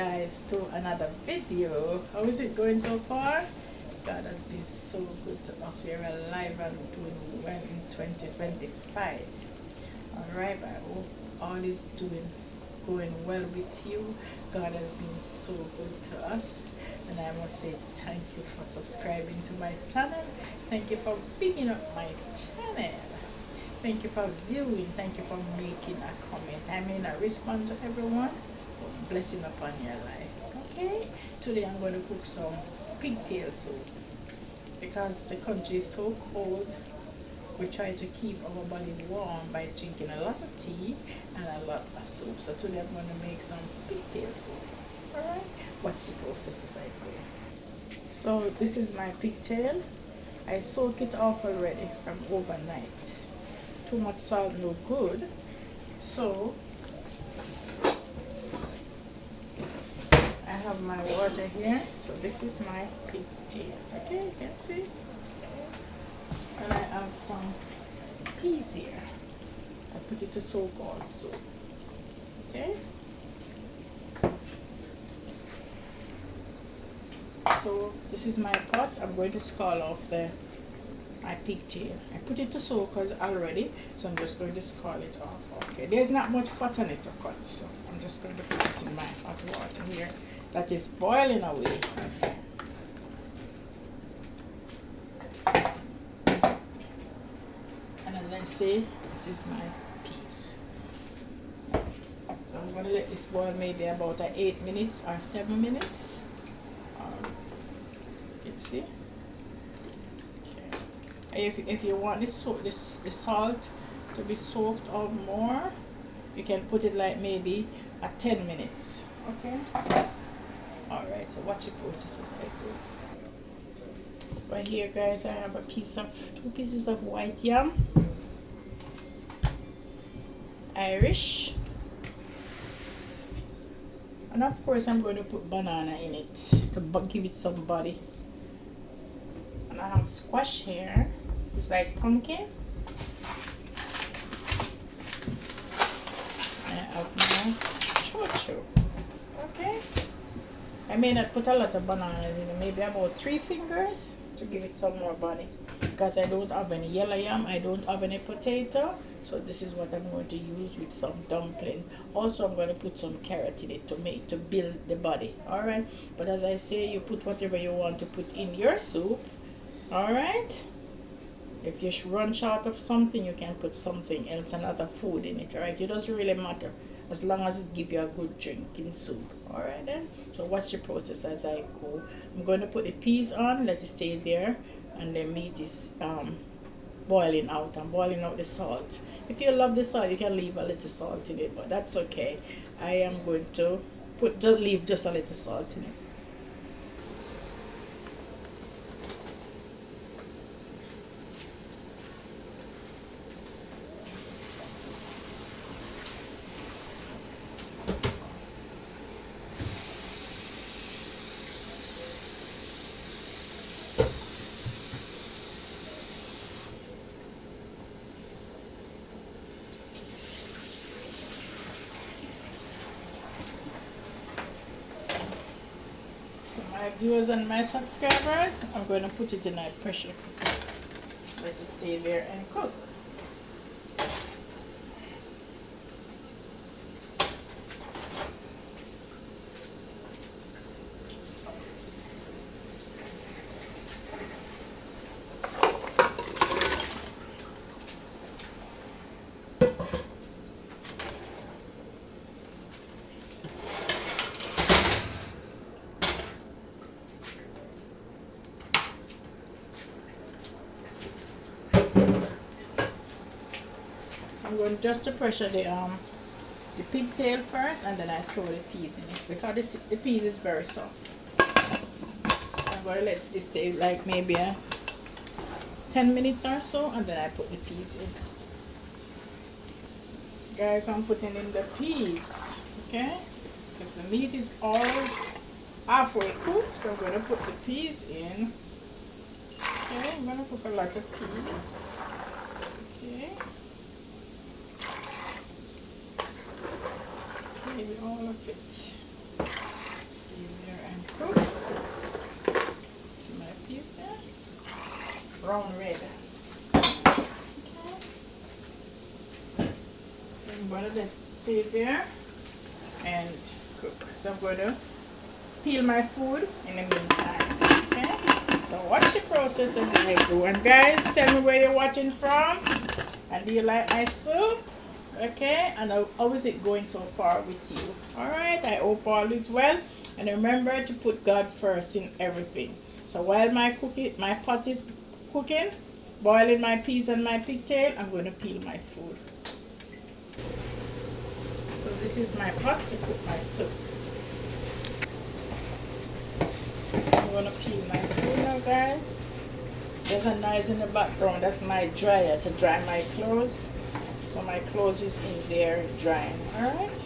guys to another video. How is it going so far? God has been so good to us. We are alive and doing well in 2025. Alright, I hope all is going well with you. God has been so good to us, and I must say thank you for subscribing to my channel. Thank you for picking up my channel. Thank you for viewing. Thank you for making a comment. I may not respond to everyone, but blessing upon your life. Okay? Today I'm going to cook some pigtail soup. Because the country is so cold, we try to keep our body warm by drinking a lot of tea and a lot of soup. So today I'm going to make some pigtail soup. Alright? Watch the process as I go. So this is my pigtail. I soak it off already from overnight. Too much salt no good, so I have my water here. So this is my pigtail. Okay, you can see it. And I have some peas here. I put it to soak also. Okay, so this is my pot. I'm going to scald off my pigtail. I put it to soak already, so I'm just going to scald it off. Okay, there's not much fat on it to cut, so I'm just going to put it in my hot water here that is boiling away. And as I say, this is my peas. So I'm going to let this boil maybe about 8 minutes or 7 minutes. You can see. If you want the salt to be soaked up more, you can put it like maybe at 10 minutes. Okay. Alright, so watch the process as I go. Right here, guys, I have 2 pieces of white yam, Irish, and of course I'm going to put banana in it to give it some body. And I have squash here. It's like pumpkin. I have my chocho. Okay. I may not put a lot of bananas in it, maybe about 3 fingers to give it some more body. Because I don't have any yellow yam, I don't have any potato. So this is what I'm going to use with some dumpling. Also I'm going to put some carrot in it to build the body. Alright. But as I say, you put whatever you want to put in your soup. Alright. If you run short of something, you can put something else, another food in it. Alright. It doesn't really matter as long as it gives you a good drinking soup. Alright then. So watch the process as I go. I'm going to put the peas on, let it stay there, and the meat is boiling out. I'm boiling out the salt. If you love the salt, you can leave a little salt in it, but that's okay. I am going to leave just a little salt in it. My viewers and my subscribers, I'm going to put it in a pressure cooker. Let it stay there and cook. I'm going just to pressure the pigtail first, and then I throw the peas in it because the peas is very soft. So I'm going to let this stay like maybe 10 minutes or so, and then I put the peas in. Guys, I'm putting in the peas, okay? Because the meat is all halfway cooked, so I'm going to put the peas in. Okay, I'm going to cook a lot of peas. Okay. Maybe all of it. brown red. So I'm going to let it sit there and cook. So I'm going to peel my food in the meantime. Okay? So watch the process as I go. And guys, tell me where you're watching from. And do you like my soup? Okay? And how is it going so far with you? Alright, I hope all is well. And remember to put God first in everything. So while my pot is cooking, boiling my peas and my pigtail, I'm going to peel my food. So this is my pot to cook my soup. So I'm going to peel my food now, guys. There's a noise in the background. That's my dryer to dry my clothes. So my clothes is in there drying. Alright?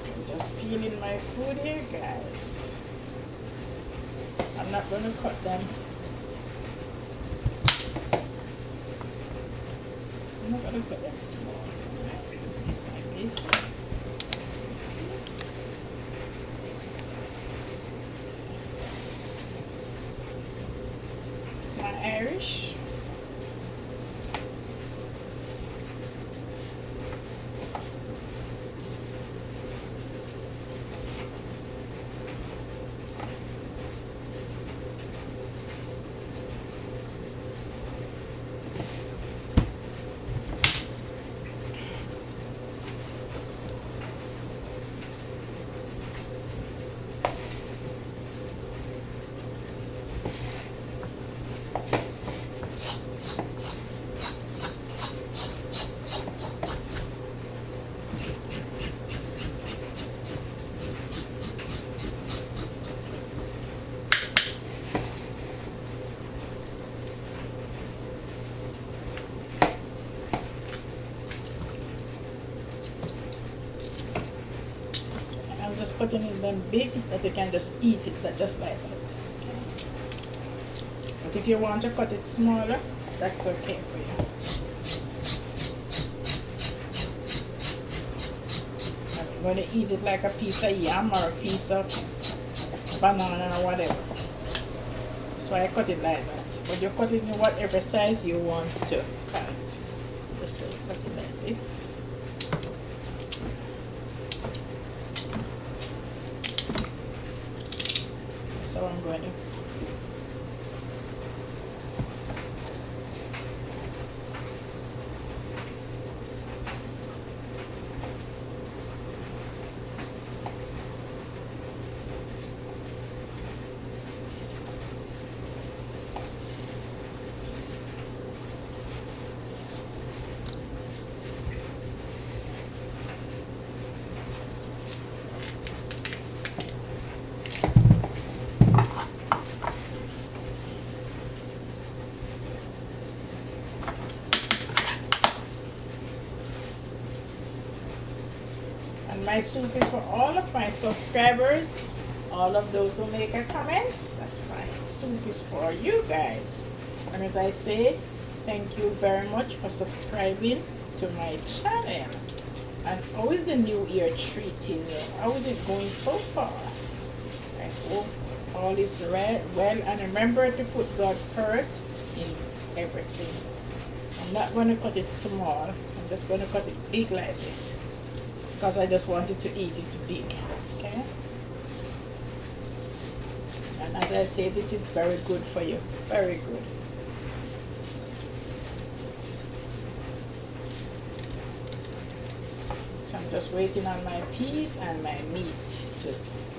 I'm just peeling my food here, guys. I'm not going to cut them. I'm not going to cut them small. Like this. It's my Irish. Just cutting it them big that you can just eat it just like that. Okay. But if you want to cut it smaller, that's okay for you. I'm going to eat it like a piece of yam or a piece of banana or whatever. So I cut it like that. But you cut it in whatever size you want to cut it. Just cut it like this. So I'm going to my soup is for all of my subscribers, all of those who make a comment. That's my soup is for you guys. And as I say, thank you very much for subscribing to my channel. And how is the new year treating you? How is it going so far? I hope all is well, and remember to put God first in everything. I'm not going to cut it small. I'm just going to cut it big like this, because I just wanted to eat it big. Okay? And as I say, this is very good for you. Very good. So I'm just waiting on my peas and my meat to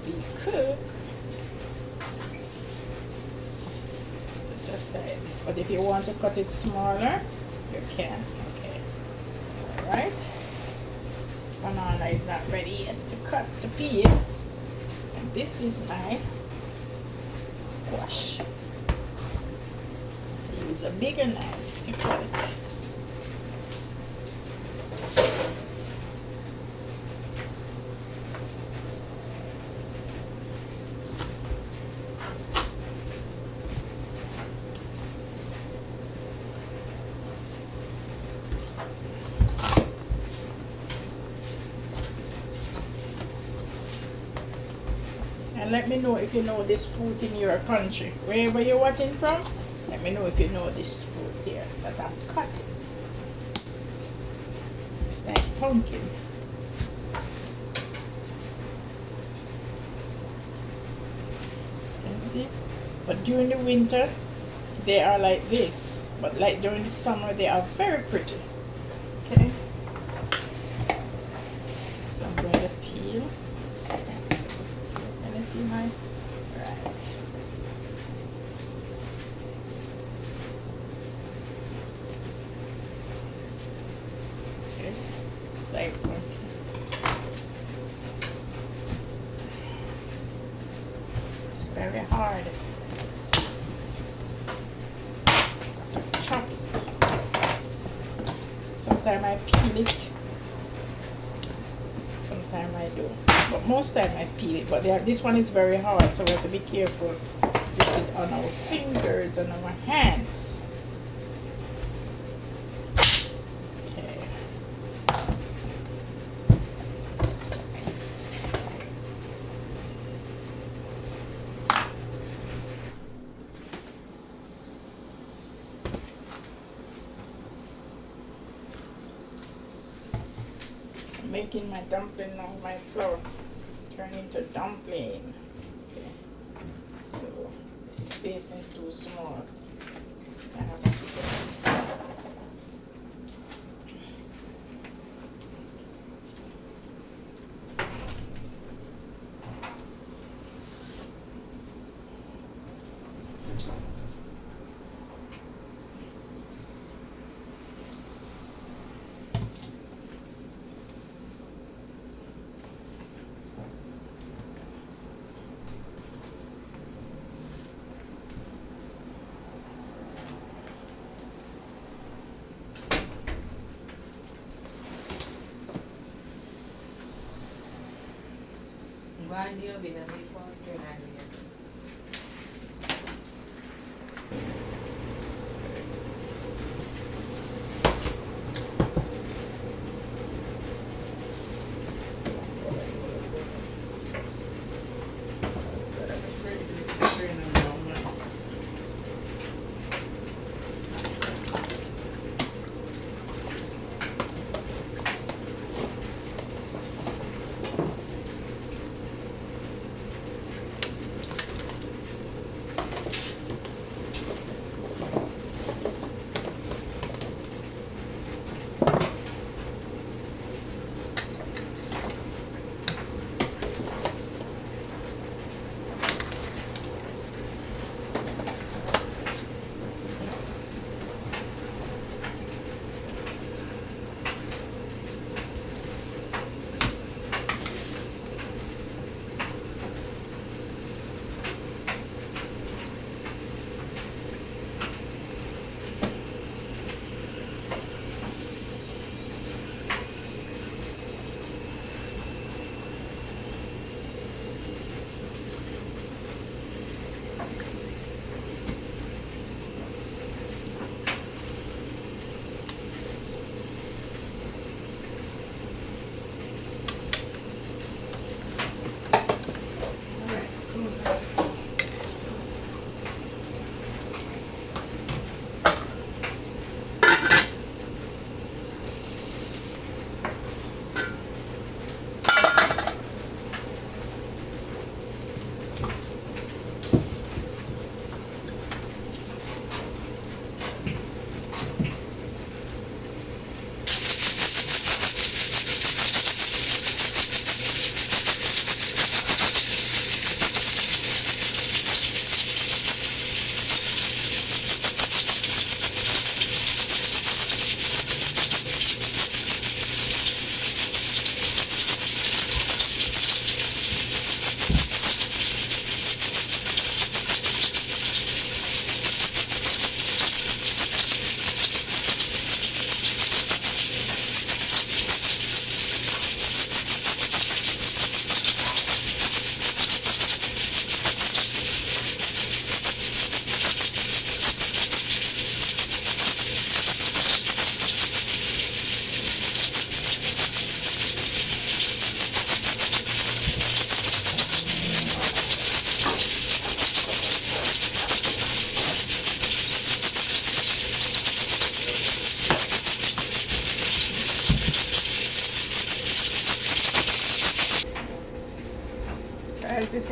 be cooked. So just like this. But if you want to cut it smaller, you can. Okay. Alright. Banana is not ready yet to cut the peel. And this is my squash. Use a bigger knife to cut it. And let me know if you know this fruit in your country. Wherever you're watching from, let me know if you know this fruit here that I've cut. It's like pumpkin. You can see? But during the winter, they are like this. But like during the summer, they are very pretty. Okay? So I'm going to peel. Can you see my... Right. Okay. It's like... It's very hard. Chop it. Sometimes I peel it. Sometimes I do. But most time I peel it. But this one is very hard, so we have to be careful with it on our fingers and our hands. Okay. Making my dumpling now, my flour turn into dumpling. Okay. So this basin is too small. I have to keep it inside.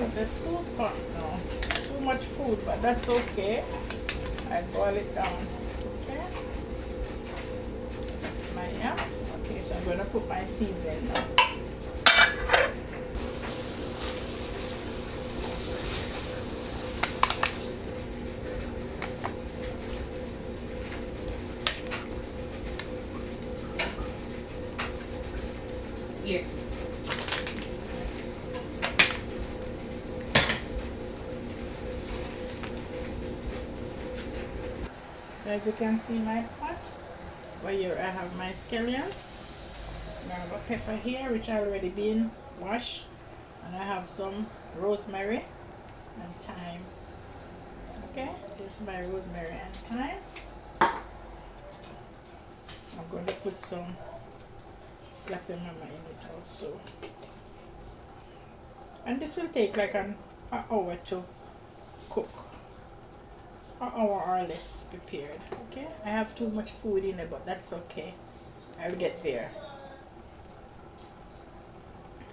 is the soup pot now. Too much food, but that's okay. I boil it down. Okay. That's my yam. Okay, so I'm gonna put my seasoning now. Here. As you can see my pot, where here I have my scallion. I have a pepper here which already been washed, and I have some rosemary and thyme. Okay, this is my rosemary and thyme. I'm going to put some slapping mama in it also, and this will take like an hour to cook. An hour or less prepared. Okay, I have too much food in it, but that's okay, I'll get there.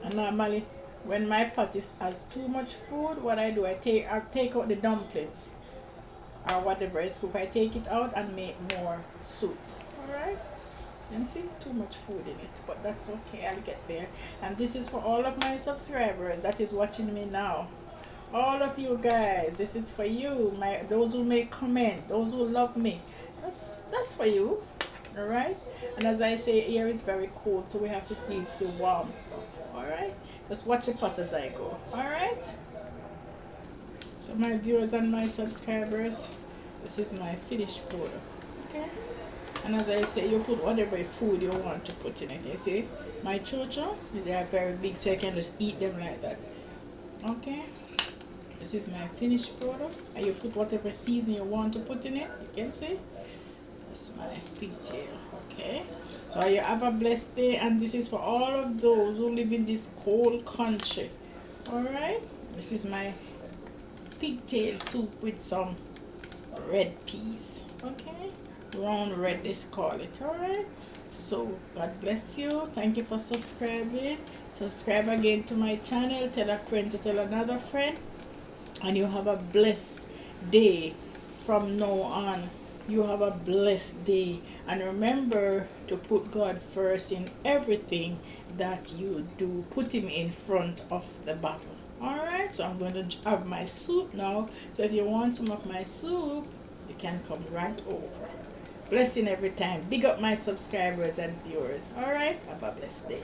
And normally when my pot has too much food, what I do, I'll take out the dumplings or whatever is cooked. I take it out and make more soup. Alright, you see, too much food in it, but that's okay, I'll get there. And this is for all of my subscribers that is watching me now. All of you guys, this is for you, those who make comment, those who love me. That's for you. Alright, and as I say, here is very cold, so we have to eat the warm stuff. Alright, just watch the pot as I go. Alright, so my viewers and my subscribers, this is my finished product. Okay, and as I say, you put whatever food you want to put in it. You see my chocho, they are very big, so you can just eat them like that. Okay, this is my finished product, and you put whatever season you want to put in it. You can see that's my pigtail. Okay, so you have a blessed day, and this is for all of those who live in this cold country. Alright, this is my pigtail soup with some red peas. Okay, round red they call it. Alright, so God bless you. Thank you for subscribing. Subscribe again to my channel, tell a friend to tell another friend, and you have a blessed day from now on. You have a blessed day, and remember to put God first in everything that you do. Put him in front of the battle. Alright, so I'm going to have my soup now, so if you want some of my soup, you can come right over. Blessing every time. Big up my subscribers and viewers. Alright, have a blessed day.